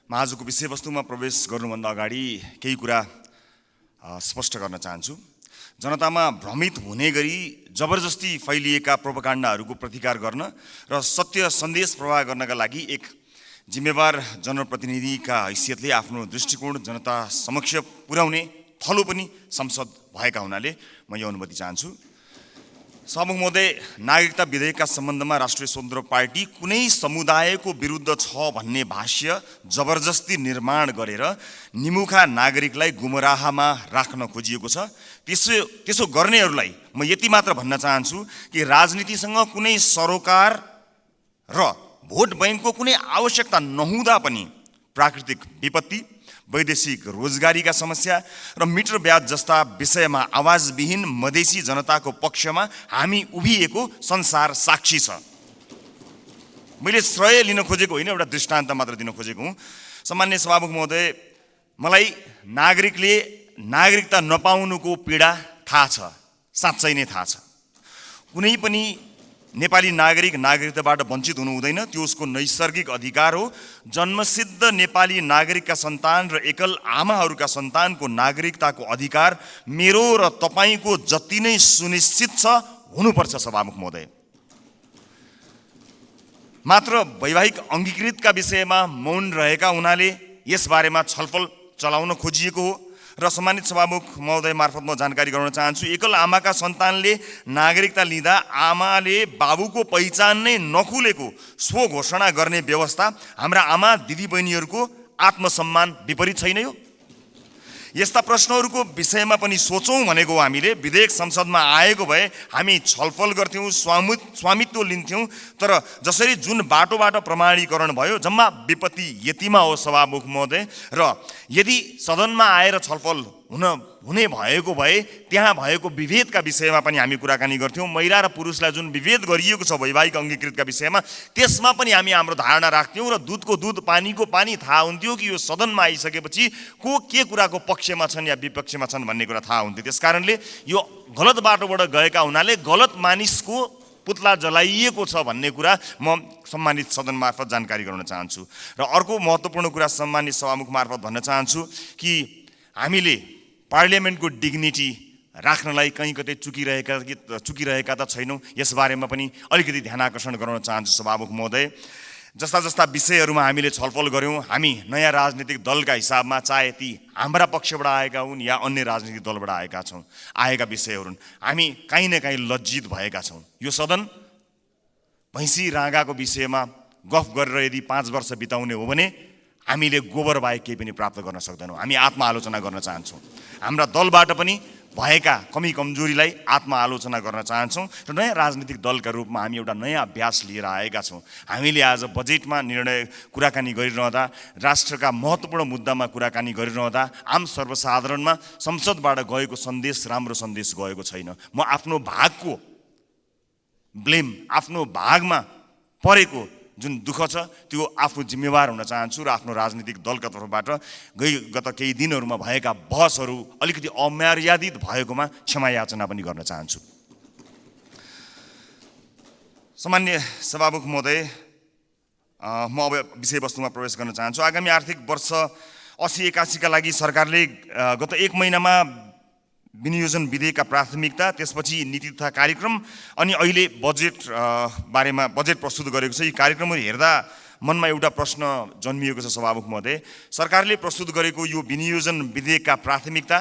म आजको विषयवस्तुमा प्रवेश गर्नुभन्दा अगाडि केही कुरा स्पष्ट गर्न चाहन्छु। जनतामा भ्रमित हुने गरी जबरजस्ती फैलिएका प्रोपागान्डाहरूको प्रतिकार गर्न र सत्य सन्देश प्रवाह गर्नका लागि एक जिम्मेवार जनप्रतिनिधिका हैसियतले आफ्नो दृष्टिकोण जनता समक्ष पुर्याउने थलो पनि संसद भएका हुनाले म यो अनुमति चाहन्छु। सभामुख महोदय, नागरिकता विधेयकका सम्बन्धमा राष्ट्रिय स्वतन्त्र पार्टी कुनै समुदायको विरुद्ध छ भन्ने भाष्य जबरजस्ती निर्माण गरेर निमुखा नागरिकलाई गुमराहमा राख्न खोजिएको छ। त्यसो गर्नेहरूलाई म यति मात्र भन्न चाहन्छु कि राजनीतिसँग कुनै सरोकार र भोट बैंकको कुनै आवश्यकता नहुँदा पनि प्राकृतिक विपत्ति, वैदेशिक रोजगारीका समस्या र मिटर ब्याज जस्ता विषयमा आवाजविहीन मधेसी जनताको पक्षमा हामी उभिएको संसार साक्षी छ। मैले श्रेय लिन खोजेको होइन, एउटा दृष्टान्त मात्र दिन खोजेको हुँ। सम्मान्य सभामुख महोदय, मलाई नागरिकले नागरिकता नपाउनुको पीडा थाहा छ, साँच्चै नै थाहा छ। कुनै पनि नेपाली नागरिक नागरिकताबाट वञ्चित हुनु हुँदैन, त्यो उसको नैसर्गिक अधिकार हो। जन्मसिद्ध नेपाली नागरिकका सन्तान र एकल आमाहरूका सन्तानको नागरिकताको अधिकार मेरो र तपाईँको जति नै सुनिश्चित छ हुनुपर्छ। सभामुख महोदय, मात्र वैवाहिक अङ्गीकृतका विषयमा मौन रहेका हुनाले यसबारेमा छलफल चलाउन खोजिएको हो र सम्मानित सभामुख महोदय मार्फत म जानकारी गराउन चाहन्छु। एकल आमाका सन्तानले नागरिकता लिँदा आमाले बाबुको पहिचान नै नखुलेको स्व घोषणा गर्ने व्यवस्था हाम्रा आमा दिदीबहिनीहरूको आत्मसम्मान विपरीत छैन यो? यस्ता प्रश्नहरूको विषयमा पनि सोचौँ भनेको हामीले। विधेयक संसदमा आएको भए हामी छलफल गर्थ्यौँ, स्वामित्व लिन्थ्यौँ, तर जसरी जुन बाटोबाट प्रमाणीकरण भयो जम्मा विपत्ति यतिमा हो। सभामुख महोदय, र यदि सदनमा आएर छलफल हुने भएको भए त्यहाँ भएको विभेदका विषयमा पनि हामी कुराकानी गर्थ्यौँ। महिला र पुरुषलाई जुन विभेद गरिएको छ वैवाहिक अङ्गीकृतका विषयमा, त्यसमा पनि हामी हाम्रो धारणा राख्थ्यौँ र दुधको दुध पानीको पानी थाहा हुन्थ्यो कि यो सदनमा आइसकेपछि को के कुराको पक्षमा छन् या विपक्षमा छन् भन्ने कुरा थाहा हुन्थ्यो। त्यसकारणले यो गलत बाटोबाट गएका हुनाले गलत मानिसको पुतला जलाइएको छ भन्ने कुरा म सम्मानित सदन मार्फत जानकारी गराउन चाहन्छु। र अर्को महत्त्वपूर्ण कुरा सम्मानित सभामुख मार्फत भन्न चाहन्छु कि हामीले पार्लियामेन्टको डिग्निटी राख्नलाई कहीँ कतै चुकिरहेका त छैनौँ, यसबारेमा पनि अलिकति ध्यान आकर्षण गराउन चाहन्छु। सभामुख महोदय, जस्ता जस्ता विषयहरूमा हामीले छलफल गऱ्यौँ, हामी नयाँ राजनीतिक दलका हिसाबमा, चाहे ती हाम्रा पक्षबाट आएका हुन् या अन्य राजनीतिक दलबाट आएका विषयहरू हुन्, हामी काहीँ न काहीँ लज्जित भएका छौँ। यो सदन भैँसी राँगाको विषयमा गफ गरेर यदि 5 वर्ष बिताउने हो भने हामीले गोबर बाहेक केही पनि प्राप्त गर्न सक्दैनौँ। हामी आत्मआलोचना गर्न चाहन्छौँ। हाम्रा दलबाट पनि भएका कमी कमजोरीलाई आत्मआलोचना गर्न चाहन्छौँ र नयाँ राजनीतिक दलका रूपमा हामी एउटा नयाँ अभ्यास लिएर आएका छौँ। हामीले आज बजेटमा कुराकानी गरिरहँदा, राष्ट्रका महत्त्वपूर्ण मुद्दामा कुराकानी गरिरहँदा आम सर्वसाधारणमा संसदबाट गएको सन्देश राम्रो सन्देश गएको छैन। म आफ्नो भागको ब्लेम, आफ्नो भागमा परेको जुन दुःख छ त्यो आफू जिम्मेवार हुन चाहन्छु र आफ्नो राजनीतिक दलका तर्फबाट गत केही दिनहरूमा भएका बहसहरू अलिकति अमर्यादित भएकोमा क्षमा याचना पनि गर्न चाहन्छु। सामान्य सभामुख महोदय, म अब विषयवस्तुमा प्रवेश गर्न चाहन्छु। आगामी आर्थिक वर्ष 80-81 का लागि सरकारले गत 1 महिनामा विनियोजन विधेयकका प्राथमिकता, त्यसपछि नीति तथा कार्यक्रम अनि अहिले बजेट बारेमा बजेट प्रस्तुत गरेको छ। यी कार्यक्रमहरू हेर्दा मनमा एउटा प्रश्न जन्मिएको छ। सभामुख महोदय, सरकारले प्रस्तुत गरेको यो विनियोजन विधेयकका प्राथमिकता,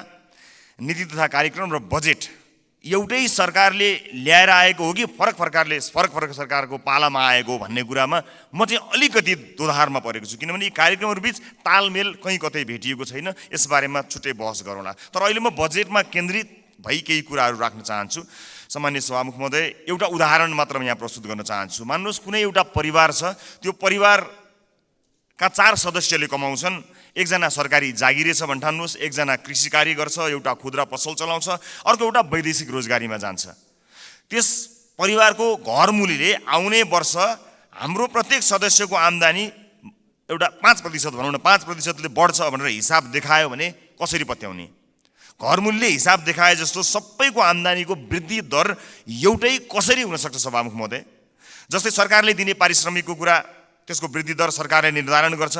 नीति तथा कार्यक्रम र बजेट एउटै सरकारले ल्याएर आएको हो कि फरक सरकारको पालामा आएको भन्ने कुरामा म चाहिँ अलिकति दोधारमा परेको छु। किनभने यी कार्यक्रमहरू बिच तालमेल कहीँ कतै भेटिएको छैन। यसबारेमा छुट्टै बहस गरौँला। तर अहिले म बजेटमा केन्द्रित भई केही कुराहरू राख्न चाहन्छु। सम्मान्य सभामुख महोदय, एउटा उदाहरण मात्र यहाँ प्रस्तुत गर्न चाहन्छु। मान्नुहोस् कुनै एउटा परिवार छ, त्यो परिवारका 4 सदस्यले कमाउँछन्। एकजना सरकारी जागिरे छ भन्ठान्नुहोस्, एकजना कृषि कार्य गर्छ, एउटा खुद्रा पसल चलाउँछ, अर्को एउटा वैदेशिक रोजगारीमा जान्छ। त्यस परिवारको घरमुलीले आउने वर्ष हाम्रो प्रत्येक सदस्यको आम्दानी एउटा 5% भनौँ न, 5%ले बढ्छ भनेर हिसाब देखायो भने कसरी पत्याउने? घरमुलीले हिसाब देखाए जस्तो सबैको आम्दानीको वृद्धि दर एउटै कसरी हुन सक्छ? सभामुख महोदय, जस्तै सरकारले दिने पारिश्रमिकको कुरा, त्यसको वृद्धि दर सरकारले निर्धारण गर्छ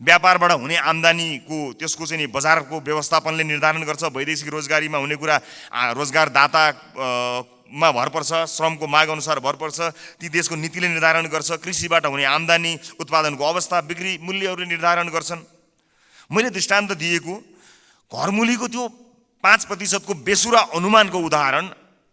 व्यापारबाट हुने आम्दानीको त्यसको चाहिँ नि बजारको व्यवस्थापनले निर्धारण गर्छ। वैदेशिक रोजगारीमा हुने कुरा रोजगारदातामा भर पर्छ, श्रमको माग अनुसार भर पर्छ, ती देशको नीतिले निर्धारण गर्छ। कृषिबाट हुने आम्दानी, उत्पादनको अवस्था, बिक्री मूल्यहरूले निर्धारण गर्छन्। मैले दृष्टान्त दिएको घरमूलीको त्यो 5% को बेसुरा अनुमानको उदाहरण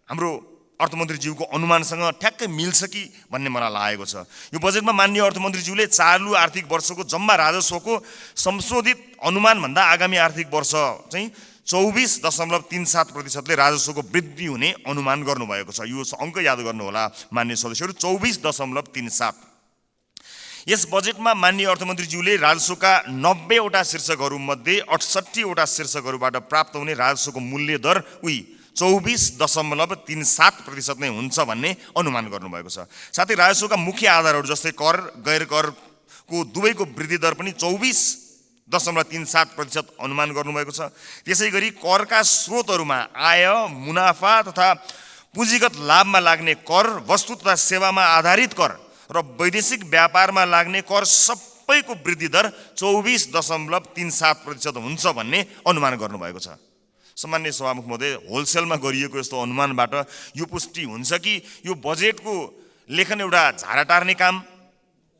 हाम्रो अर्थमन्त्रीज्यूको अनुमानसँग ठ्याक्कै मिल्छ कि भन्ने मलाई लागेको छ। यो बजेटमा माननीय अर्थमन्त्रीज्यूले चालु आर्थिक वर्षको जम्मा राजस्वको संशोधित अनुमानभन्दा आगामी आर्थिक वर्ष चाहिँ 24.37%ले राजस्वको वृद्धि हुने अनुमान गर्नुभएको छ। यो अङ्क याद गर्नुहोला माननीय सदस्यहरू, 24.37। यस बजेटमा माननीय अर्थमन्त्रीज्यूले राजस्वका 90 वटा शीर्षकहरूमध्ये 68 वटा शीर्षकहरूबाट प्राप्त हुने राजस्वको मूल्य दर 24.37% नै हुन्छ भन्ने अनुमान गर्नुभएको छ। साथै राजस्वका मुख्य आधारहरू जस्तै कर, गैर करको दुवैको वृद्धि दर पनि 24.37% अनुमान गर्नुभएको छ। त्यसै गरी करका स्रोतहरूमा आय, मुनाफा तथा पुँजीगत लाभमा लाग्ने कर, वस्तु तथा सेवामा आधारित कर र वैदेशिक व्यापारमा लाग्ने कर सबैको वृद्धि दर 24.37% हुन्छ भन्ने अनुमान गर्नुभएको छ। सामान्य सभामुख महोदय, होलसेलमा गरिएको यस्तो अनुमानबाट यो पुष्टि हुन्छ कि यो बजेटको लेखन एउटा झारा टार्ने काम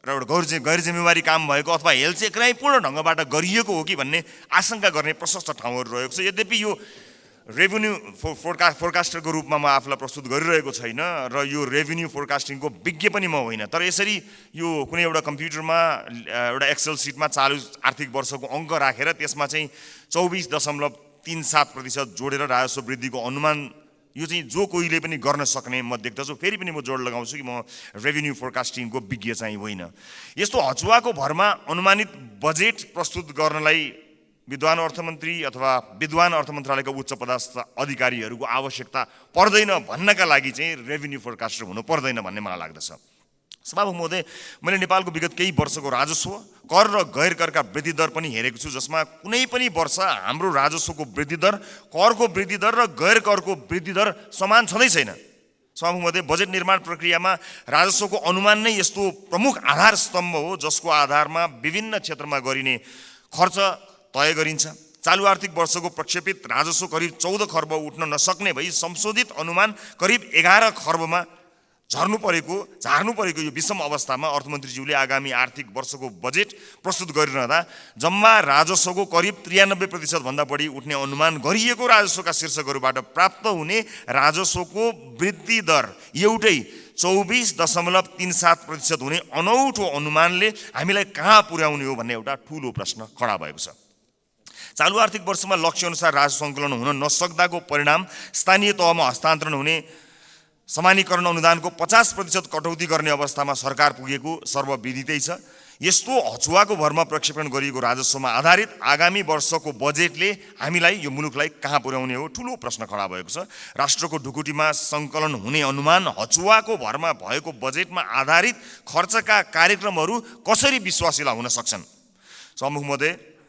र एउटा गैर जिम्मेवारी काम भएको अथवा हेलचेक्राइपूर्ण ढङ्गबाट गरिएको हो कि भन्ने आशंका गर्ने प्रशस्त ठाउँहरू रहेको छ। यद्यपि यो रेभेन्यू फोरकास्टरको रूपमा म आफूलाई प्रस्तुत गरिरहेको छैन र यो रेभेन्यू फोरकास्टिङको विज्ञ पनि म होइन, तर यसरी यो कुनै एउटा कम्प्युटरमा एउटा एक्सेल सिटमा चालु आर्थिक वर्षको अङ्क राखेर त्यसमा चाहिँ 24.37% जोडेर राजस्व वृद्धिको अनुमान यो चाहिँ जो कोहीले पनि गर्न सक्ने म देख्दछु। फेरि पनि म जोड लगाउँछु कि म रेभेन्यू फोरकास्टिङको विज्ञ चाहिँ होइन। यस्तो हचुवाको भरमा अनुमानित बजेट प्रस्तुत गर्नलाई विद्वान अर्थमन्त्री अथवा विद्वान अर्थ मन्त्रालयका उच्च पदस्थ अधिकारीहरूको आवश्यकता पर्दैन भन्नका लागि चाहिँ रेभेन्यू फोरकास्टर हुनु पर्दैन भन्ने मलाई लाग्दछ। सभामुख महोदय, मैले नेपालको विगत केही वर्षको राजस्व, कर र गैर करका वृद्धि दर पनि हेरेको छु, जसमा कुनै पनि वर्ष हाम्रो राजस्वको वृद्धि दर, करको वृद्धि दर र गैर करको वृद्धि दर समान छँदै छैन। सभामुख महोदय, बजेट निर्माण प्रक्रियामा राजस्वको अनुमान नै यस्तो प्रमुख आधार स्तम्भ हो जसको आधारमा विभिन्न क्षेत्रमा गरिने खर्च तय गरिन्छ। चालु आर्थिक वर्षको प्रक्षेपित राजस्व करिब 14 खर्ब उठ्न नसक्ने भई संशोधित अनुमान करिब 11 खर्बमा झार्नु परेको यो विषम अवस्थामा अर्थमन्त्रीज्यूले आगामी आर्थिक वर्षको बजेट प्रस्तुत गरिरहँदा जम्मा राजस्वको करिब 93% भन्दा बढी उठ्ने अनुमान गरिएको राजस्वका शीर्षकहरूबाट प्राप्त हुने राजस्वको वृद्धि दर एउटै 24.37% हुने अनौठो अनुमानले हामीलाई कहाँ पुर्याउने हो भन्ने एउटा ठूलो प्रश्न खडा भएको छ। चालु आर्थिक वर्षमा लक्ष्य अनुसार राजस्व सङ्कलन हुन नसक्दाको परिणाम स्थानीय तहमा हस्तान्तरण हुने समानीकरण अनुदानको 50% कटौती गर्ने अवस्थामा सरकार पुगेको सर्वविदितै छ। यस्तो हचुवाको भरमा प्रक्षेपण गरिएको राजस्वमा आधारित आगामी वर्षको बजेटले हामीलाई यो मुलुकलाई कहाँ पुर्याउने हो ठूलो प्रश्न खडा भएको छ। राष्ट्रको ढुकुटीमा सङ्कलन हुने अनुमान हचुवाको भरमा भएको बजेटमा आधारित खर्चका कार्यक्रमहरू कसरी विश्वासिला हुन सक्छन्? सभामुख महोदय,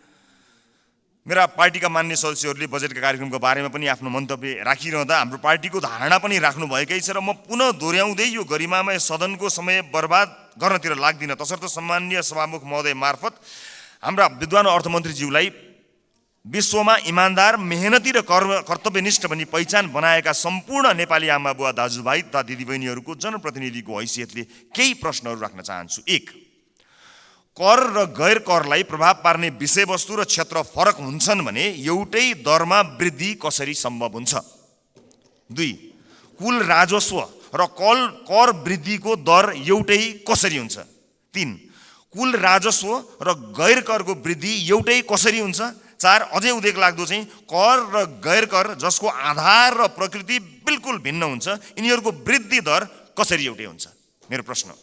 मेरा पार्टीका मान्य सदस्यहरूले बजेटका कार्यक्रमको बारेमा पनि आफ्नो मन्तव्य राखिरहँदा हाम्रो पार्टीको धारणा पनि राख्नुभएकै छ र म पुनः दोहोऱ्याउँदै यो गरिमामय सदनको समय बर्बाद गर्नतिर लाग्दिनँ। तसर्थ सम्माननीय सभामुख महोदय मार्फत हाम्रा विद्वान अर्थमन्त्रीज्यूलाई विश्वमा इमान्दार, मेहनती र कर्तव्यनिष्ठ भनी पहिचान बनाएका सम्पूर्ण नेपाली आमा बुवा दाजुभाइ तथा दिदीबहिनीहरूको जनप्रतिनिधिको हैसियतले केही प्रश्नहरू राख्न चाहन्छु। 1, कर र गैर करलाई प्रभाव पार्ने विषयवस्तु र क्षेत्र फरक हुन्छन् भने एउटै दरमा वृद्धि कसरी सम्भव हुन्छ? 2, कुल राजस्व र कर वृद्धिको दर एउटै कसरी हुन्छ? 3, कुल राजस्व र गैर करको वृद्धि एउटै कसरी हुन्छ? 4, अझै उदेक लाग्दो चाहिँ कर र गैर कर जसको आधार र प्रकृति बिल्कुल भिन्न हुन्छ, यिनीहरूको वृद्धि दर कसरी एउटै हुन्छ? मेरो प्रश्न।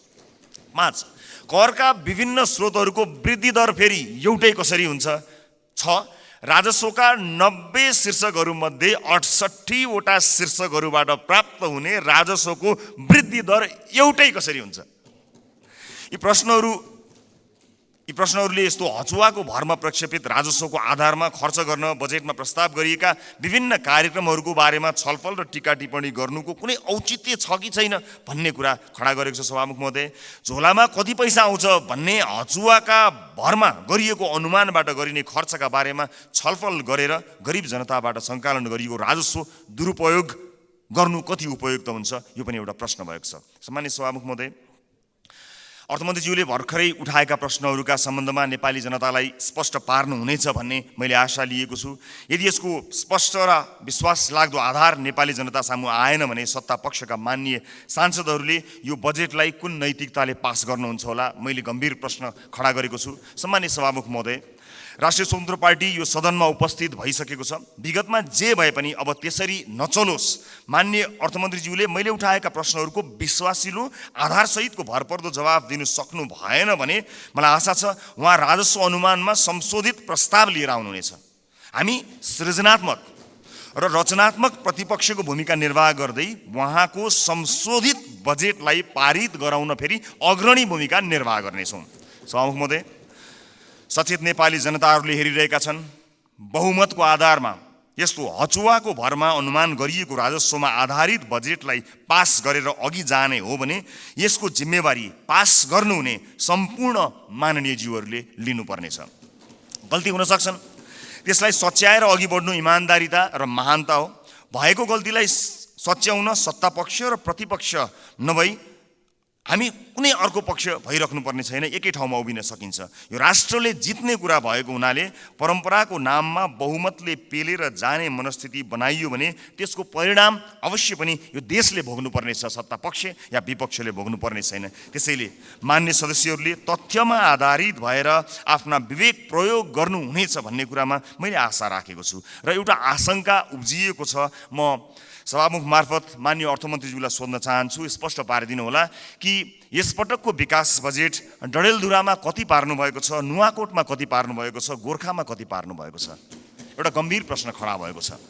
5, करका विभिन्न स्रोतहरूको वृद्धि दर फेरि एउटै कसरी हुन्छ? 6, राजस्वका 90 शीर्षकहरूमध्ये 68 वटा शीर्षकहरूबाट प्राप्त हुने राजस्वको वृद्धि दर एउटै कसरी हुन्छ? यी प्रश्नहरू यी प्रश्नहरूले यस्तो हचुवाको भरमा प्रक्षेपित राजस्वको आधारमा खर्च गर्न बजेटमा प्रस्ताव गरिएका विभिन्न कार्यक्रमहरूको बारेमा छलफल र टीका टिप्पणी गर्नुको कुनै औचित्य छ कि छैन भन्ने कुरा खडा गरेको छ सभामुख महोदय। झोलामा कति पैसा आउँछ भन्ने हचुवाका भरमा गरिएको अनुमानबाट गरिने खर्चका बारेमा छलफल गरेर गरिब जनताबाट सङ्कलन गरिएको राजस्व दुरुपयोग गर्नु कति उपयुक्त हुन्छ, यो पनि एउटा प्रश्न भएको छ। सम्मानित सभामुख महोदय, अर्थमन्त्रीज्यूले भर्खरै उठाएका प्रश्नहरूका सम्बन्धमा नेपाली जनतालाई स्पष्ट पार्नुहुनेछ भन्ने मैले आशा लिएको छु। यदि यसको स्पष्ट र विश्वास लाग्दो आधार नेपाली जनता सामु आएन भने सत्ता पक्षका माननीय सांसदहरूले यो बजेटलाई कुन नैतिकताले पास गर्नुहुन्छ होला, मैले गम्भीर प्रश्न खडा गरेको छु। सम्मानित सभामुख महोदय, राष्ट्रिय स्वतन्त्र पार्टी यो सदनमा उपस्थित भइसकेको छ। विगतमा जे भए पनि अब त्यसरी नचलोस्। माननीय अर्थमन्त्रीज्यूले मैले उठाएका प्रश्नहरूको विश्वासिलो आधारसहितको भरपर्दो जवाफ दिनु सक्नु भएन भने मलाई आशा छ उहाँ राजस्व अनुमानमा संशोधित प्रस्ताव लिएर आउनुहुनेछ। हामी सृजनात्मक र रचनात्मक प्रतिपक्षको भूमिका निर्वाह गर्दै उहाँको संशोधित बजेटलाई पारित गराउन फेरि अग्रणी भूमिका निर्वाह गर्नेछौँ। सभामुख महोदय, सचेत नेपाली जनताहरूले हेरिरहेका छन्। बहुमतको आधारमा यस्तो हचुवाको भरमा अनुमान गरिएको राजस्वमा आधारित बजेटलाई पास गरेर अघि जाने हो भने यसको जिम्मेवारी पास गर्नुहुने सम्पूर्ण माननीय ज्यूहरूले लिनुपर्नेछ। गल्ती हुन सक्छन्, त्यसलाई सच्याएर अघि बढ्नु इमान्दारिता र महानता हो। भएको गल्तीलाई सच्याउन सत्तापक्ष र प्रतिपक्ष नभई हामी कुनै अर्को पक्ष भइराख्नु पर्ने छैन, एकै ठाउँमा उभिन सकिन्छ। यो राष्ट्रले जित्ने कुरा भएको हुनाले परम्पराको नाममा बहुमतले पेलेर जाने मनस्थिति बनाइयो भने त्यसको परिणाम अवश्य पनि यो देशले भोग्नुपर्नेछ, सत्ता पक्ष या विपक्षले भोग्नुपर्ने छैन। त्यसैले मान्य सदस्यहरूले तथ्यमा आधारित भएर आफ्ना विवेक प्रयोग गर्नुहुनेछ भन्ने कुरामा मैले आशा राखेको छु र एउटा आशंका उब्जिएको छ। म सभामुख मार्फत माननीय अर्थमन्त्रीज्यूलाई सोध्न चाहन्छु, स्पष्ट पारिदिनु होला कि यसपटकको विकास बजेट डडेलधुरामा कति पार्नु भएको छ, नुवाकोटमा कति पार्नु भएको छ, गोर्खामा कति पार्नु भएको छ? एउटा गम्भीर प्रश्न खडा भएको छ।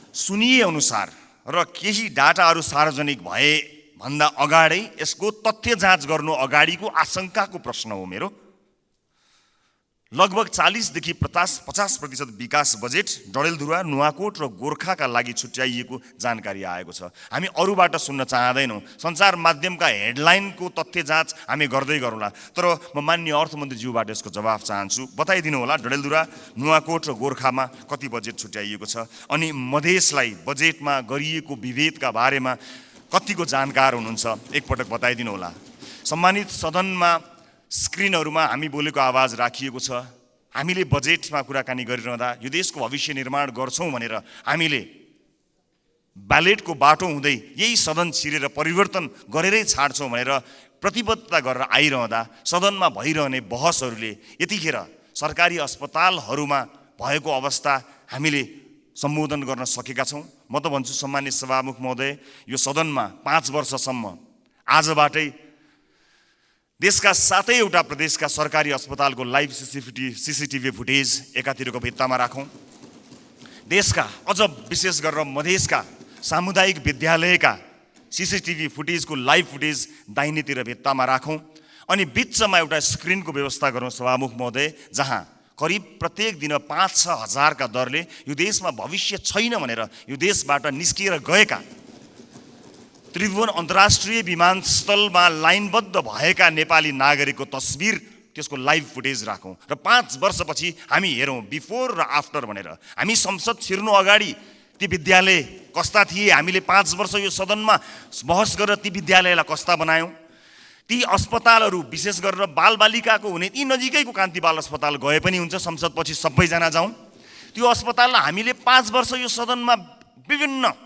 सुनिए अनुसार र केही डाटाहरू सार्वजनिक भए भन्दा अगाडै यसको तथ्य जाँच गर्नु अगाडिको आशंकाको प्रश्न हो मेरो। लगभग 40 देखि 50% विकास बजेट डडेलधुरा, नुवाकोट र गोर्खाका लागि छुट्याइएको जानकारी आएको छ। हामी अरूबाट सुन्न चाहँदैनौँ। सञ्चार माध्यमका हेडलाइनको तथ्य जाँच हामी गर्दै गरौँला, तर म माननीय अर्थमन्त्रीज्यूबाट यसको जवाफ चाहन्छु। बताइदिनु होला डडेलधुरा, नुवाकोट र गोर्खामा कति बजेट छुट्याइएको छ, अनि मधेसलाई बजेटमा गरिएको विभेदका बारेमा कतिको जानकार हुनुहुन्छ, एकपटक बताइदिनु होला। सम्मानित सदनमा स्क्रिनहरूमा हामी बोलेको आवाज राखिएको छ। हामीले बजेटमा कुराकानी गरिरहँदा यो देशको भविष्य निर्माण गर्छौँ भनेर हामीले ब्यालेटको बाटो हुँदै यही सदन छिरेर परिवर्तन गरेरै छाड्छौँ भनेर प्रतिबद्धता गरेर आइरहँदा सदनमा भइरहने बहसहरूले यतिखेर सरकारी अस्पतालहरूमा भएको अवस्था हामीले सम्बोधन गर्न सकेका छौँ। म त भन्छु सम्मानित सभामुख महोदय, यो सदनमा 5 वर्षसम्म आजबाटै देशका 7वटा प्रदेशका सरकारी अस्पतालको लाइभ सीसीटीभी फुटेज एकातिरको भित्तामा राखौँ। देशका अझ विशेष गरेर मधेसका सामुदायिक विद्यालयका सीसीटीभी फुटेजको लाइभ फुटेज दाहिनेतिर भित्तामा राखौँ। अनि बिचमा एउटा स्क्रिनको व्यवस्था गरौँ सभामुख महोदय, जहाँ करिब प्रत्येक दिन 5-6 हजारका दरले यो देशमा भविष्य छैन भनेर यो देशबाट निस्किएर गएका त्रिभुवन अन्तर्राष्ट्रिय विमानस्थलमा लाइनबद्ध भएका नेपाली नागरिकको तस्बिर, त्यसको लाइभ फुटेज राखौँ र 5 वर्षपछि हामी हेरौँ बिफोर र आफ्टर भनेर। हामी संसद छिर्नु अगाडि ती विद्यालय कस्ता थिए, हामीले 5 वर्ष यो सदनमा बहस गरेर ती विद्यालयलाई कस्ता बनायौँ। ती अस्पतालहरू विशेष गरेर बालबालिकाको हुने ती नजिकैको कान्ति बाल अस्पताल गए पनि हुन्छ, संसदपछि सबैजना जाउँ। त्यो अस्पताललाई हामीले 5 वर्ष यो सदनमा विभिन्न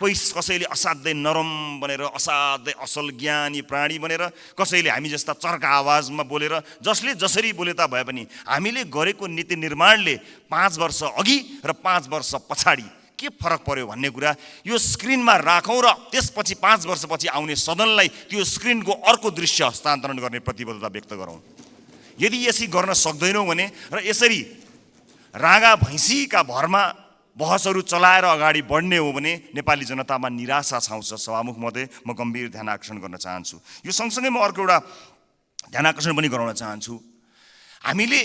कसैले असाध्यै नरम भनेर, असाध्यै असल ज्ञानी प्राणी भनेर, कसैले हामी जस्ता चर्का आवाजमा बोलेर, जसले जसरी बोले ता भए पनि हामीले गरेको नीति निर्माणले 5 वर्ष अघि र 5 वर्ष पछाडि के फरक पर्यो भन्ने कुरा यो स्क्रिनमा राखौँ र त्यसपछि 5 वर्षपछि आउने सदनलाई त्यो स्क्रिनको अर्को दृश्य हस्तान्तरण गर्ने प्रतिबद्धता व्यक्त गरौँ। यदि यसरी गर्न सक्दैनौँ भने र यसरी रागा भैँसीका भरमा बहसहरू चलाएर अगाडि बढ्ने हो भने नेपाली जनतामा निराशा छाउँछ। सभामुख महोदय, म गम्भीर ध्यान आकर्षण गर्न चाहन्छु। यो सँगसँगै म अर्को एउटा ध्यानाकर्षण पनि गराउन चाहन्छु। हामीले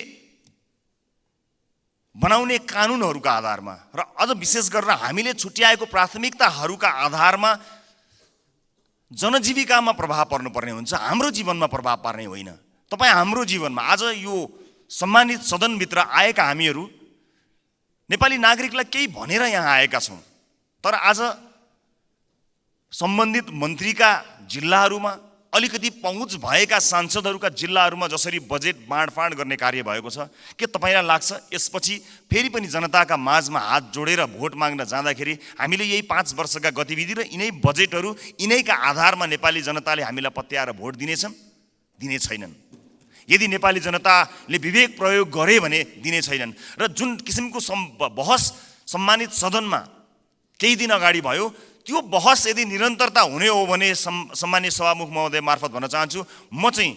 बनाउने कानुनहरूका आधारमा र अझ विशेष गरेर हामीले छुट्याएको प्राथमिकताहरूका आधारमा जनजीविकामा प्रभाव पर्नुपर्ने हुन्छ, हाम्रो जीवनमा प्रभाव पार्ने होइन। तपाईँ हाम्रो जीवनमा आज यो सम्मानित सदनभित्र आएका हामीहरू नेपाली नागरिकलाई केही भनेर यहाँ आएका छौँ, तर आज सम्बन्धित मन्त्रीका जिल्लाहरूमा अलिकति पहुँच भएका सांसदहरूका जिल्लाहरूमा जसरी बजेट बाँडफाँड गर्ने कार्य भएको छ, के तपाईँलाई लाग्छ यसपछि फेरि पनि जनताका माझमा हात जोडेर भोट माग्न जाँदाखेरि हामीले यही 5 वर्षका गतिविधि र यिनै बजेटहरू यिनैका आधारमा नेपाली जनताले हामीलाई पत्याएर भोट दिनेछन्? दिने छैनन्। यदि नेपाली जनताले विवेक प्रयोग गरे भने दिने छैनन्। र जुन किसिमको बहस सम्मानित सदनमा केही दिन अगाडि भयो, त्यो बहस यदि निरन्तरता हुने हो भने सम्मानित सभामुख महोदय मार्फत भन्न चाहन्छु, म चाहिँ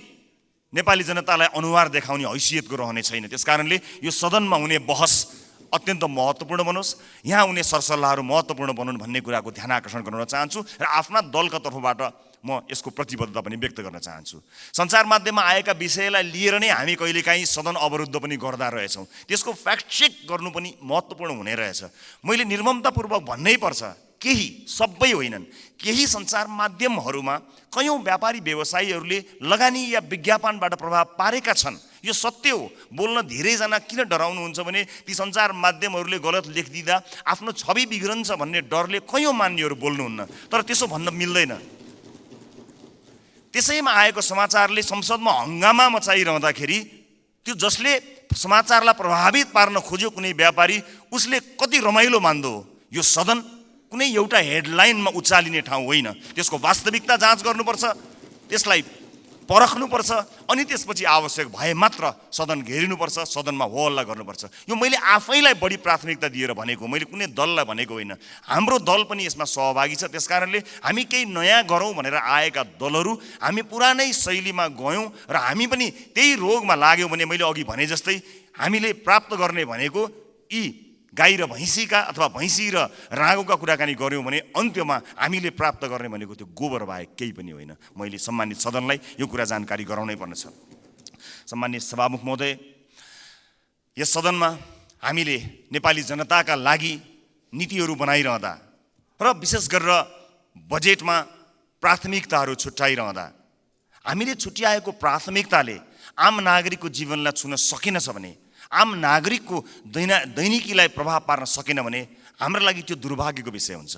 नेपाली जनतालाई अनुहार देखाउने हैसियतको रहने छैन। त्यसकारणले यो सदनमा हुने बहस अत्यन्त महत्त्वपूर्ण बनोस्, यहाँ हुने सरसल्लाहहरू महत्त्वपूर्ण बनुन् भन्ने कुराको ध्यान आकर्षण गराउन चाहन्छु र आफ्ना दलका तर्फबाट म यसको प्रतिबद्धता पनि व्यक्त गर्न चाहन्छु। सञ्चार माध्यममा आएका विषयलाई लिएर नै हामी कहिलेकाहीँ सदन अवरुद्ध पनि गर्दा रहेछौँ, त्यसको फ्याक्ट चेक गर्नु पनि महत्त्वपूर्ण हुने रहेछ। मैले निर्ममतापूर्वक भन्नै पर्छ, केही, सबै होइनन्, केही सञ्चार माध्यमहरूमा कयौँ व्यापारी व्यवसायीहरूले लगानी या विज्ञापनबाट प्रभाव पारेका छन्। यो सत्य हो। बोल्न धेरैजना किन डराउनुहुन्छ भने ती सञ्चार माध्यमहरूले गलत लेखिदिँदा आफ्नो छवि बिग्रन्छ भन्ने डरले कयौँ मान्यहरू बोल्नुहुन्न, तर त्यसो भन्न मिल्दैन। त्यसैमा आएको समाचारले संसदमा हङ्गामा मचाइरहँदाखेरि त्यो जसले समाचारलाई प्रभावित पार्न खोज्यो कुनै व्यापारी, उसले कति रमाइलो मान्दो हो। यो सदन कुनै एउटा हेडलाइनमा उचालिने ठाउँ होइन, त्यसको वास्तविकता जाँच गर्नुपर्छ, त्यसलाई परख्नुपर्छ, अनि त्यसपछि आवश्यक भए मात्र सदन घेरिनुपर्छ, सदनमा हो हल्ला गर्नुपर्छ। यो मैले आफैलाई बढी प्राथमिकता दिएर भनेको, मैले कुनै दललाई भनेको होइन। हाम्रो दल पनि यसमा सहभागी छ। त्यसकारणले हामी केही नयाँ गरौँ भनेर आएका दलहरू हामी पुरानै शैलीमा गयौँ र हामी पनि त्यही रोगमा लाग्यौँ भने मैले अघि भने जस्तै हामीले प्राप्त गर्ने भनेको यी गाई र भैँसीका अथवा भैँसी र राँगोका कुराकानी गऱ्यौँ भने अन्त्यमा हामीले प्राप्त गर्ने भनेको त्यो गोबर बाहेक केही पनि होइन। मैले सम्मानित सदनलाई यो कुरा जानकारी गराउनै पर्नेछ। सम्मानित सभामुख महोदय, यस सदनमा हामीले नेपाली जनताका लागि नीतिहरू बनाइरहँदा र विशेष गरेर बजेटमा प्राथमिकताहरू छुट्याइरहँदा हामीले छुट्याएको प्राथमिकताले आम नागरिकको जीवनलाई छुन सकेनछ भने, आम नागरिकको दैनिकीलाई प्रभाव पार्न सकेन भने हाम्रो लागि त्यो दुर्भाग्यको विषय हुन्छ।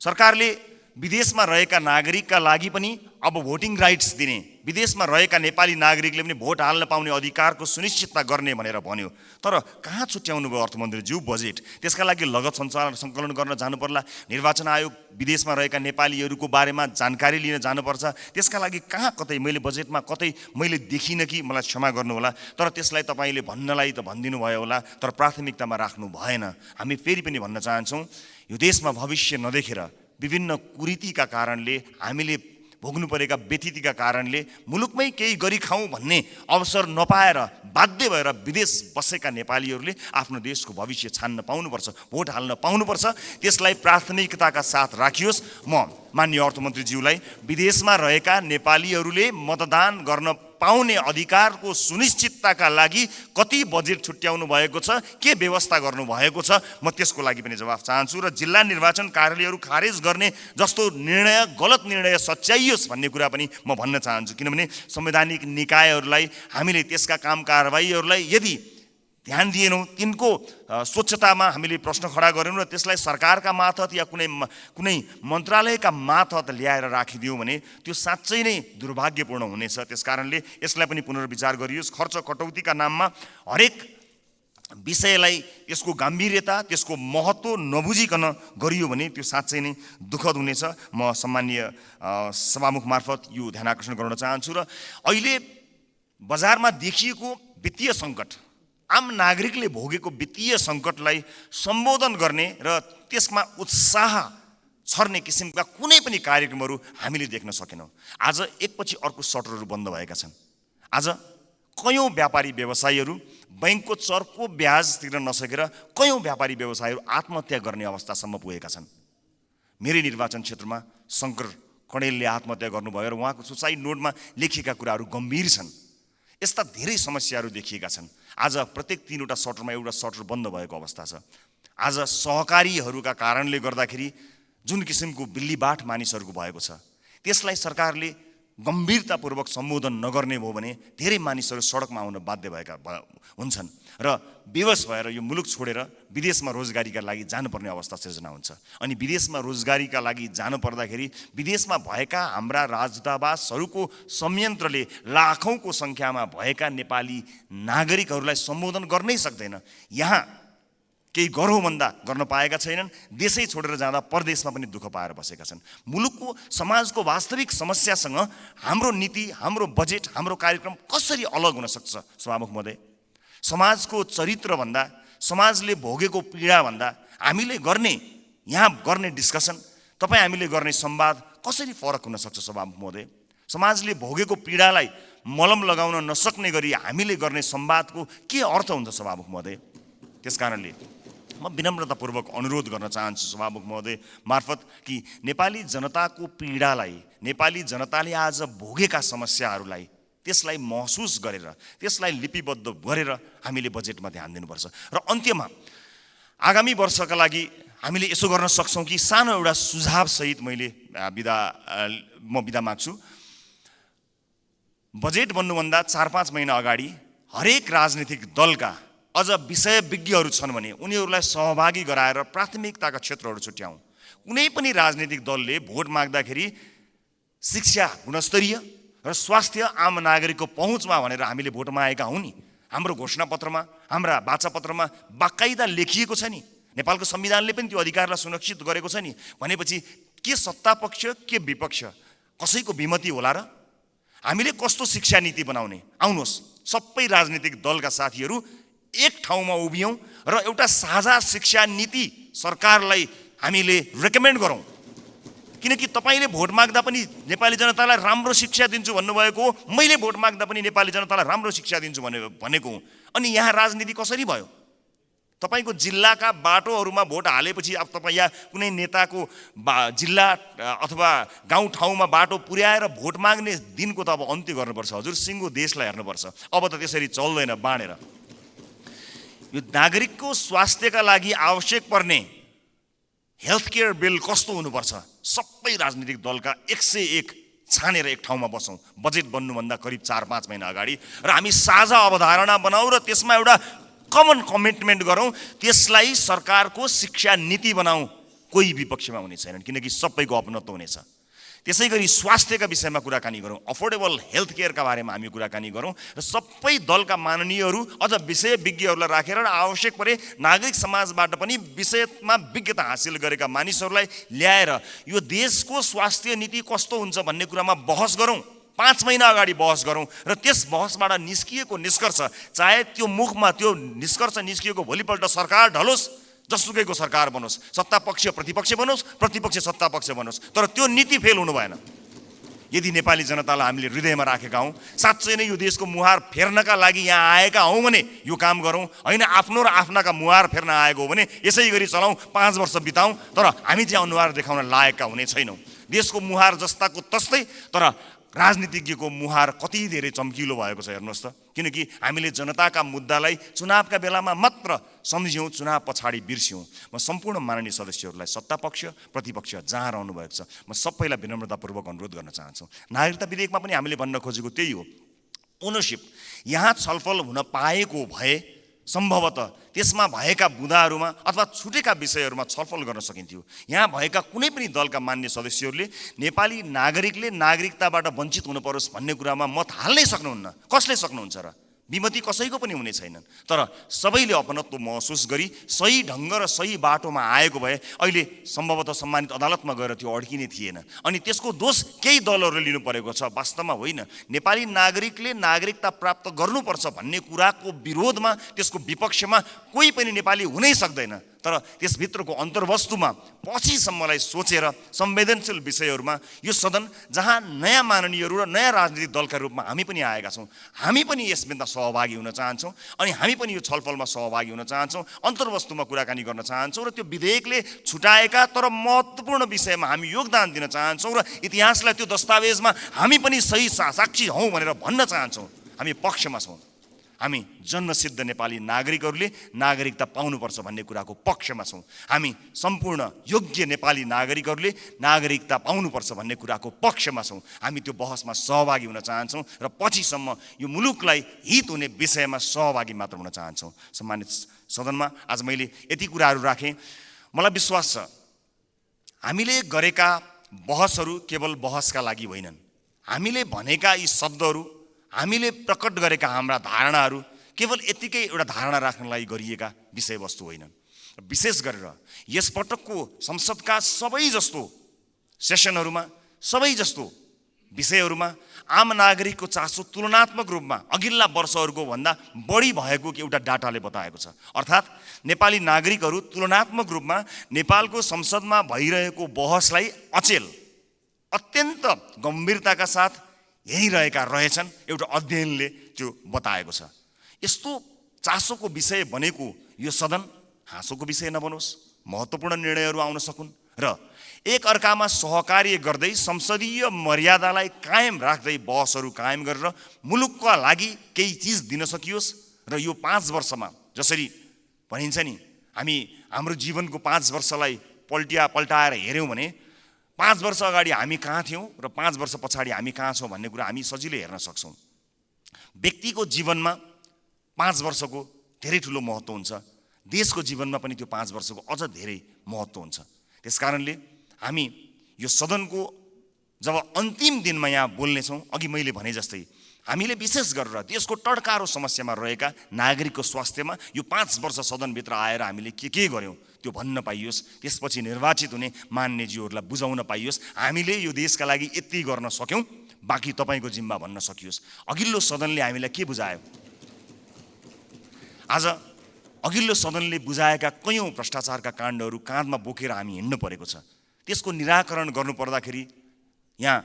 सरकारले विदेशमा रहेका नागरिकका लागि पनि अब भोटिङ राइट्स दिने, विदेशमा रहेका नेपाली नागरिकले पनि भोट हाल्न पाउने अधिकारको सुनिश्चितता गर्ने भनेर भन्यो, तर कहाँ छुट्याउनु भयो अर्थमन्त्रीज्यू बजेट? त्यसका लागि लगत सङ्कलन गर्न जानु पर्ला, निर्वाचन आयोग विदेशमा रहेका नेपालीहरूको बारेमा जानकारी लिन जानुपर्छ, त्यसका लागि कहाँ कतै मैले बजेटमा कतै मैले देखिनँ कि, मलाई क्षमा गर्नुहोला, तर त्यसलाई तपाईँले भन्नलाई त भनिदिनु भयो होला, तर प्राथमिकतामा राख्नु भएन। हामी फेरि पनि भन्न चाहन्छौँ, यो देशमा भविष्य नदेखेर विभिन्न कुरीतिका कारणले, हामीले भोग्नु परेका व्यथितिका कारणले मुलुकमै केही गरी खाउँ भन्ने अवसर नपाएर बाध्य भएर विदेश बसेका नेपालीहरूले आफ्नो देशको भविष्य छान्न पाउनुपर्छ, भोट हाल्न पाउनुपर्छ। त्यसलाई प्राथमिकताका साथ राखियोस्। म माननीय अर्थमन्त्रीज्यूलाई विदेशमा रहेका नेपालीहरूले मतदान गर्न पाउने अधिकारको सुनिश्चितताका लागि कति बजेट छुट्याउनु भएको छ, के व्यवस्था गर्नु भएको छ, म त्यसको लागि पनि जवाफ चाहन्छु। र जिल्ला निर्वाचन कार्यालयहरू खारेज गर्ने जस्तो निर्णय, गलत निर्णय सच्याइयोस् भन्ने कुरा पनि म भन्न चाहन्छु। किनभने संवैधानिक निकायहरूलाई हामीले त्यसका काम कारबाहीहरूलाई यदि ध्यान दिएनौँ, तिनको स्वच्छतामा हामीले प्रश्न खडा गऱ्यौँ र त्यसलाई सरकारका मार्फत या कुनै मन्त्रालयका मार्फत ल्याएर राखिदियौँ भने त्यो साँच्चै नै दुर्भाग्यपूर्ण हुनेछ। त्यसकारणले यसलाई पनि पुनर्विचार गरियोस्। खर्च कटौतीका नाममा हरेक विषयलाई त्यसको गम्भीरता, त्यसको महत्त्व नबुझिकन गरियो भने त्यो साँच्चै नै दुःखद हुनेछ। म सम्मानीय सभामुख मार्फत यो ध्यान आकर्षण गराउन चाहन्छु। र अहिले बजारमा देखिएको वित्तीय सङ्कट, आम नागरिकले भोगेको वित्तीय सङ्कटलाई सम्बोधन गर्ने र त्यसमा उत्साह छर्ने किसिमका कुनै पनि कार्यक्रमहरू हामीले देख्न सकेनौँ। आज एकपछि अर्को सटरहरू बन्द भएका छन्। आज कयौँ व्यापारी व्यवसायीहरू बैंकको चर्को ब्याज तिर्न नसकेर कयौँ व्यापारी व्यवसायीहरू आत्महत्या गर्ने अवस्थासम्म पुगेका छन्। मेरै निर्वाचन क्षेत्रमा शङ्कर कणेलले आत्महत्या गर्नुभयो र उहाँको सुसाइड नोटमा लेखिएका कुराहरू गम्भीर छन्। यस्ता धेरै समस्याहरू देखिएका छन्। आज प्रत्येक 3वटा सटरमा एउटा सटर बन्द भएको अवस्था छ। आज सहकारीहरूका कारणले गर्दाखेरि जुन किसिमको बिल्लीबाट मानिसहरूको भएको छ, त्यसलाई सरकारले गम्भीरतापूर्वक सम्बोधन नगर्ने भयो भने धेरै मानिसहरू सडकमा आउन बाध्य भएका हुन्छन् र बेवस भएर यो मुलुक छोडेर विदेशमा रोजगारीका लागि जानुपर्ने अवस्था सिर्जना हुन्छ। अनि विदेशमा रोजगारीका लागि जानु पर्दाखेरि विदेशमा भएका हाम्रा राजदूतावासहरूको संयन्त्रले लाखौँको सङ्ख्यामा भएका नेपाली नागरिकहरूलाई सम्बोधन गर्नै सक्दैन। यहाँ केही गरौँ भन्दा गर्न पाएका छैनन्। देशै छोडेर जाँदा परदेशमा पनि दुःख पाएर बसेका छन्। मुलुकको समाजको वास्तविक समस्यासँग हाम्रो नीति, हाम्रो बजेट, हाम्रो कार्यक्रम कसरी अलग हुन सक्छ सभामुख महोदय? समाजको चरित्रभन्दा, समाजले भोगेको पीडाभन्दा हामीले यहाँ गर्ने डिस्कसन, हामीले गर्ने संवाद कसरी फरक हुन सक्छ सभामुख महोदय? समाजले भोगेको पीडालाई मलम लगाउन नसक्ने गरी हामीले गर्ने संवादको के अर्थ हुन्छ सभामुख महोदय? त्यसकारणले म विनम्रतापूर्वक अनुरोध गर्न चाहन्छु सभामुख महोदय मार्फत कि नेपाली जनताको पीडालाई, नेपाली जनताले आज भोगेका समस्याहरूलाई त्यसलाई महसुस गरेर, त्यसलाई लिपिबद्ध गरेर हामीले बजेटमा ध्यान दिनुपर्छ। र अन्त्यमा आगामी वर्षका लागि हामीले यसो गर्न सक्छौँ कि सानो एउटा सुझावसहित म बिदा माग्छु। बजेट बन्नुभन्दा 4-5 महिना अगाडि हरेक राजनीतिक दलका अझ विषयविज्ञहरू छन् भने उनीहरूलाई सहभागी गराएर प्राथमिकताका क्षेत्रहरू छुट्याउँ। कुनै पनि राजनीतिक दलले भोट माग्दाखेरि शिक्षा गुणस्तरीय र स्वास्थ्य आम नागरिकको पहुँचमा भनेर हामीले भोट मागेका हौँ नि। हाम्रो घोषणापत्रमा, हाम्रा वाचापत्रमा बाकाइदा लेखिएको छ नि। नेपालको संविधानले पनि त्यो अधिकारलाई सुरक्षित गरेको छ नि। भनेपछि के सत्तापक्ष के विपक्ष कसैको विमति होला र? हामीले कस्तो शिक्षा नीति बनाउने? आउनुहोस् सबै राजनीतिक दलका साथीहरू एक ठाउँमा उभियौँ र एउटा साझा शिक्षा नीति सरकारलाई हामीले रेकमेन्ड गरौँ। किनकि तपाईँले भोट माग्दा पनि नेपाली जनतालाई राम्रो शिक्षा दिन्छु भन्नुभएको हो, मैले भोट माग्दा पनि नेपाली जनतालाई राम्रो शिक्षा दिन्छु भनेको हुँ। अनि यहाँ राजनीति कसरी भयो? तपाईँको जिल्लाका बाटोहरूमा भोट हालेपछि अब तपाईँ या कुनै नेताको जिल्ला अथवा गाउँठाउँमा बाटो पुर्याएर भोट माग्ने दिनको त अब अन्त्य गर्नुपर्छ हजुर। सिङ्गो देशलाई हेर्नुपर्छ। अब त त्यसरी चल्दैन बाँडेर। यो नागरिकको स्वास्थ्यका लागि आवश्यक पर्ने हेल्थ केयर बिल कस्तो हुनुपर्छ? सबै राजनीतिक दलका 101 छानेर एक ठाउँमा बसौँ बजेट बन्नुभन्दा करिब 4-5 महिना अगाडि र हामी साझा अवधारणा बनाऊ र त्यसमा एउटा कमन कमिटमेन्ट गरौँ। त्यसलाई सरकारको शिक्षा नीति बनाऊ। कोही विपक्षमा हुने छैनन् किनकि सबैको अपनत्व हुनेछ। त्यसै गरी स्वास्थ्यका विषयमा कुराकानी गरौँ, अफोर्डेबल हेल्थ केयरका बारेमा हामी कुराकानी गरौँ र सबै दलका माननीयहरू अझ विषयविज्ञहरूलाई राखेर र आवश्यक परे नागरिक समाजबाट पनि विषयमा विज्ञता हासिल गरेका मानिसहरूलाई ल्याएर यो देशको स्वास्थ्य नीति कस्तो हुन्छ भन्ने कुरामा बहस गरौँ। 5 महिना अगाडि बहस गरौँ र त्यस बहसबाट निस्किएको निष्कर्ष, चाहे त्यो मुखमा त्यो निष्कर्ष निस्किएको भोलिपल्ट सरकार ढलोस्, जसुकैको सरकार बनोस्, सत्ता पक्ष प्रतिपक्ष बनोस्, प्रतिपक्ष सत्ता पक्ष बनोस्, तर त्यो नीति फेल हुनु भएन। यदि नेपाली जनतालाई हामीले हृदयमा राखेका हौँ, साँच्चै नै यो देशको मुहार फेर्नका लागि यहाँ आएका हौँ भने यो काम गरौँ। होइन आफ्नो र आफ्नाका मुहार फेर्न आएको हो भने यसै गरी चलाउँ, 5 वर्ष बिताउँ, तर हामी चाहिँ अनुहार देखाउन लायकका हुने छैनौँ। देशको मुहार जस्ताको तस्तै, तर राजनीतिज्ञको मुहार कति धेरै चम्किलो भएको छ हेर्नुहोस् त। किनकि हामीले जनताका मुद्दालाई चुनावका बेलामा मात्र सम्झ्यौँ, चुनाव पछाडि बिर्स्यौँ। म सम्पूर्ण माननीय सदस्यहरूलाई सत्तापक्ष प्रतिपक्ष जहाँ रहनु भएको छ म सबैलाई विनम्रतापूर्वक अनुरोध गर्न चाहन्छु। नागरिकता विधेयकमा पनि हामीले भन्न खोजेको त्यही हो। ओनरसिप यहाँ छलफल हुन पाएको भए सम्भवतः त्यसमा भएका बुँदाहरूमा अथवा छुटेका विषयहरूमा छलफल गर्न सकिन्थ्यो। यहाँ भएका कुनै पनि दलका मान्य सदस्यहरूले नेपाली नागरिकले नागरिकताबाट वञ्चित हुन परोस् भन्ने कुरामा मत हाल्नै सक्नुहुन्न। कसले सक्नुहुन्छ र? विमति कसैको पनि हुने छैनन्। तर सबैले अपनत्व महसुस गरी सही ढङ्ग र सही बाटोमा आएको भए अहिले सम्भवतः सम्मानित अदालतमा गएर त्यो अड्किने थिएन। अनि त्यसको दोष केही दलहरूले लिनु परेको छ, वास्तवमा होइन। नेपाली नागरिकले नागरिकता प्राप्त गर्नुपर्छ भन्ने कुराको विरोधमा, त्यसको विपक्षमा कोही पनि नेपाली हुनै सक्दैन। तर त्यसभित्रको अन्तर्वस्तुमा पछिसम्मलाई सोचेर संवेदनशील विषयहरूमा यो सदन जहाँ नयाँ माननीयहरू र नयाँ राजनीतिक दलका रूपमा हामी पनि आएका छौँ, हामी पनि यसमा सहभागी हुन चाहन्छौँ अनि हामी पनि यो छलफलमा सहभागी हुन चाहन्छौँ, अन्तर्वस्तुमा कुराकानी गर्न चाहन्छौँ र त्यो विधेयकले छुटाएका तर महत्त्वपूर्ण विषयमा हामी योगदान दिन चाहन्छौँ र इतिहासलाई त्यो दस्तावेजमा हामी पनि सही साक्षी हौँ भनेर भन्न चाहन्छौँ। हामी पक्षमा छौँ। हामी जन्मसिद्ध नेपाली नागरिकहरूले नागरिकता पाउनुपर्छ भन्ने कुराको पक्षमा छौँ। हामी सम्पूर्ण योग्य नेपाली नागरिकहरूले नागरिकता पाउनुपर्छ भन्ने कुराको पक्षमा छौँ। हामी त्यो बहसमा सहभागी हुन चाहन्छौँ र पछिसम्म यो मुलुकलाई हित हुने विषयमा सहभागी मात्र हुन चाहन्छौँ। सम्मानित सदनमा आज मैले यति कुराहरू राखेँ। मलाई विश्वास छ हामीले गरेका बहसहरू केवल बहसका लागि होइनन्। हामीले भनेका यी शब्दहरू, हामीले प्रकट गरेका हाम्रा धारणाहरू केवल यतिकै एउटा धारणा राख्न लागि गरिएका विषयवस्तु होइनन्। विशेष गरेर यसपटकको संसदका सबै जस्तो सेसनहरूमा, सबै जस्तो विषयहरूमा आम नागरिकको चासो तुलनात्मक रूपमा अघिल्ला वर्षहरूको भन्दा बढी भएको एउटा डाटाले बताएको छ। अर्थात् नेपाली नागरिकहरू तुलनात्मक रूपमा नेपालको संसदमा भइरहेको बहसलाई अचेल, अत्यन्त गम्भीरताका साथ हेरिरहेका रहेछन्। एउटा अध्ययनले त्यो बताएको छ। यस्तो चासोको विषय बनेको यो सदन हाँसोको विषय नबनोस्, महत्त्वपूर्ण निर्णयहरू आउन सकुन् र एक अर्कामा सहकार्य गर्दै संसदीय मर्यादालाई कायम राख्दै बहसहरू कायम गरेर मुलुकका लागि केही चिज दिन सकियोस्। र यो 5 वर्षमा जसरी भनिन्छ नि, हामी हाम्रो जीवनको 5 वर्षलाई पल्टाएर हेऱ्यौँ भने 5 वर्ष अगाडि हामी कहाँ थियौँ र 5 वर्ष पछाडि हामी कहाँ छौँ भन्ने कुरा हामी सजिलै हेर्न सक्छौँ। व्यक्तिको जीवनमा 5 वर्षको धेरै ठुलो महत्त्व हुन्छ। देशको जीवनमा पनि त्यो 5 वर्षको अझ धेरै महत्त्व हुन्छ। त्यसकारणले हामी यो सदनको जब अन्तिम दिनमा यहाँ बोल्नेछौँ, अघि मैले भने जस्तै हामीले विशेष गरेर देशको टड्कारो समस्यामा रहेका नागरिकको स्वास्थ्यमा यो 5 वर्ष सदनभित्र आएर हामीले के गर्यौँ त्यो भन्न पाइयोस्। त्यसपछि निर्वाचित हुने मान्यज्यूहरूलाई बुझाउन पाइयोस् हामीले यो देशका लागि यति गर्न सक्यौँ, बाँकी तपाईँको जिम्मा भन्न सकियोस्। अघिल्लो सदनले हामीलाई के बुझायो? आज अघिल्लो सदनले बुझाएका कयौँ भ्रष्टाचारका काण्डहरू काँधमा बोकेर हामी हिँड्नु परेको छ। त्यसको निराकरण गर्नुपर्दाखेरि यहाँ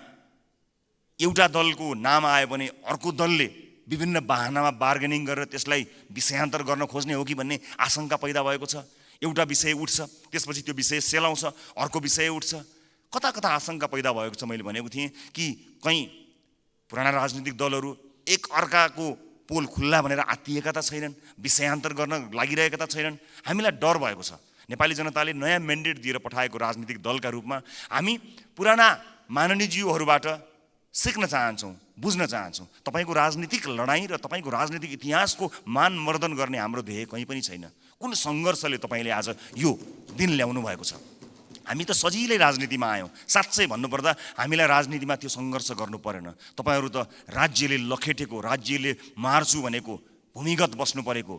एउटा दलको नाम आयो भने अर्को दलले विभिन्न बहानामा बार्गेनिङ गरेर त्यसलाई विषयान्तर गर्न खोज्ने हो कि भन्ने आशंका पैदा भएको छ। एउटा विषय उठ्छ, त्यसपछि त्यो विषय सेलाउँछ, अर्को विषय उठ्छ। कता कता आशंका पैदा भएको छ। मैले भनेको थिएँ कि कहीँ पुराना राजनीतिक दलहरू एक अर्काको पोल खुल्ला भनेर आत्तिएका त छैनन्, विषयान्तर गर्न लागिरहेका त छैनन्। हामीलाई डर भएको छ। नेपाली जनताले नयाँ म्यान्डेट दिएर पठाएको राजनीतिक दलका रूपमा हामी पुराना माननीयज्यूहरूबाट सिक्न चाहन्छौँ, बुझ्न चाहन्छौँ। तपाईँको राजनीतिक लडाइँ र तपाईँको राजनीतिक इतिहासको मानमर्दन गर्ने हाम्रो ध्येय कहीँ पनि छैन। कुन सङ्घर्षले तपाईँले आज यो दिन ल्याउनु भएको छ? हामी त सजिलै राजनीतिमा आयौँ। साँच्चै भन्नुपर्दा हामीलाई राजनीतिमा त्यो सङ्घर्ष गर्नु परेन। तपाईँहरू त राज्यले लखेटेको, राज्यले मार्छु भनेको, भूमिगत बस्नु परेको,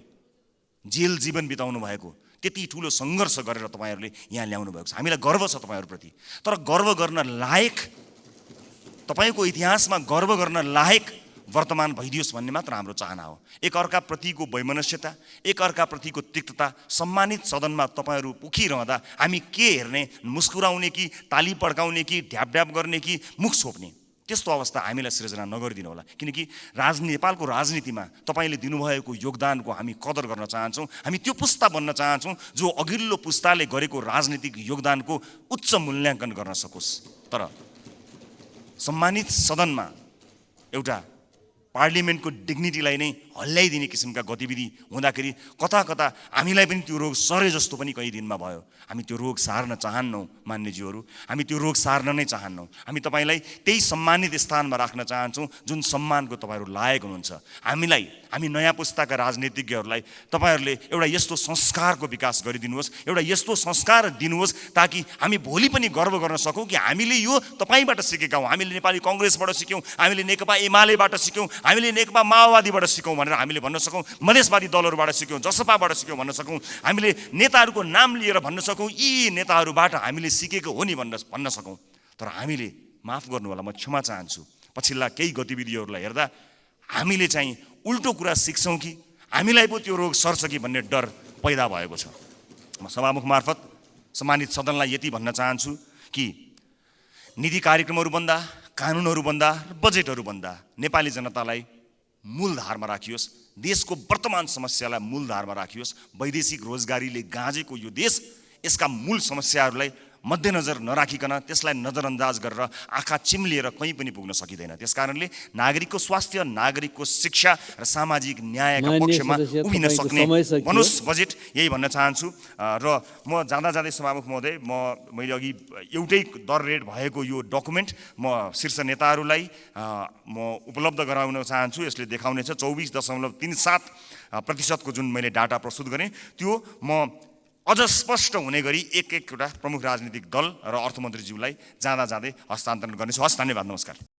जेल जीवन बिताउनु भएको त्यति ठुलो सङ्घर्ष गरेर तपाईँहरूले यहाँ ल्याउनु भएको छ। हामीलाई गर्व छ तपाईँहरूप्रति। तर गर्व गर्न लायक, तपाईँको इतिहासमा गर्व गर्न लायक वर्तमान भइदियोस् भन्ने मात्र हाम्रो चाहना हो। एक अर्काप्रतिको वैमनस्यता, एक अर्काप्रतिको तिक्तता सम्मानित सदनमा तपाईँहरू उखिरहँदा हामी के हेर्ने, मुस्कुराउने कि ताली पड्काउने कि ढ्याप गर्ने कि मुख छोप्ने, त्यस्तो अवस्था हामीलाई सृजना नगरिदिनु होला। किनकि नेपालको राजनीतिमा तपाईँले दिनुभएको योगदानको हामी कदर गर्न चाहन्छौँ। हामी त्यो पुस्ता बन्न चाहन्छौँ जो अघिल्लो पुस्ताले गरेको राजनीतिक योगदानको उच्च मूल्याङ्कन गर्न सकोस्। तर सम्मानित सदनमा एउटा पार्लिमेन्टको डिग्निटीलाई नै हल्लाइदिने किसिमका गतिविधि हुँदाखेरि कता कता हामीलाई पनि त्यो रोग सरे जस्तो पनि कहीँ दिनमा भयो। हामी त्यो रोग सार्न चाहन्नौँ मान्यज्यूहरू, हामी त्यो रोग सार्न नै चाहन्नौँ। हामी तपाईँलाई त्यही सम्मानित स्थानमा राख्न चाहन्छौँ जुन सम्मानको तपाईँहरू लायक हुनुहुन्छ। हामी नयाँ पुस्ताका राजनीतिज्ञहरूलाई तपाईँहरूले एउटा यस्तो संस्कारको विकास गरिदिनुहोस्, एउटा यस्तो संस्कार दिनुहोस् ताकि हामी भोलि पनि गर्व गर्न सकौँ कि हामीले यो तपाईँबाट सिकेका हौँ। हामीले नेपाली कङ्ग्रेसबाट सिक्यौँ, हामीले नेकपा एमालेबाट सिक्यौँ, हामीले नेकपा माओवादीबाट सिक्यौँ भनेर हामीले भन्न सकौँ, मधेसवादी दलहरूबाट सिक्यौँ, जसपाबाट सिक्यौँ भन्न सकौँ, हामीले नेताहरूको नाम लिएर भन्न सकौँ यी नेताहरूबाट हामीले सिकेको हो नि भन्न सकौँ। तर हामीले, माफ गर्नु होला, म क्षमा चाहन्छु, पछिल्ला केही गतिविधिहरूलाई हेर्दा हामीले चाहिँ उल्टो कुरा सिक्छौँ कि हामीलाई पो त्यो रोग सर्छ कि भन्ने डर पैदा भएको छ। म सभामुख मार्फत सम्मानित सदनलाई यति भन्न चाहन्छु कि नीति कार्यक्रमहरूभन्दा, कानुनहरूभन्दा र बजेटहरूभन्दा नेपाली जनतालाई मूलधारमा राखियोस्, देशको वर्तमान समस्यालाई मूलधारमा राखियोस्। वैदेशिक रोजगारीले गाँजेको यो देश यसका मूल समस्याहरूलाई मध्यनजर नराखिकन त्यसलाई नजरअन्दाज गरेर आँखा चिम्लिएर कहीँ पनि पुग्न सकिँदैन। त्यसकारणले नागरिकको स्वास्थ्य, नागरिकको शिक्षा र सामाजिक न्यायका पक्षमा उभिन सक्ने बनोस् बजेट, यही भन्न चाहन्छु। र म जाँदा जाँदै सभामुख महोदय, मैले अघि एउटै दर रेट भएको यो डकुमेन्ट म शीर्ष नेताहरूलाई म उपलब्ध गराउन चाहन्छु। यसले देखाउनेछ 24.37% जुन मैले डाटा प्रस्तुत गरेँ त्यो म अझ स्पष्ट हुने गरी एक-एकवटा प्रमुख राजनीतिक दल र अर्थमन्त्रीज्यूलाई जाँदा जाँदै हस्तान्तरण गर्नेछु। हस्, धन्यवाद, नमस्कार।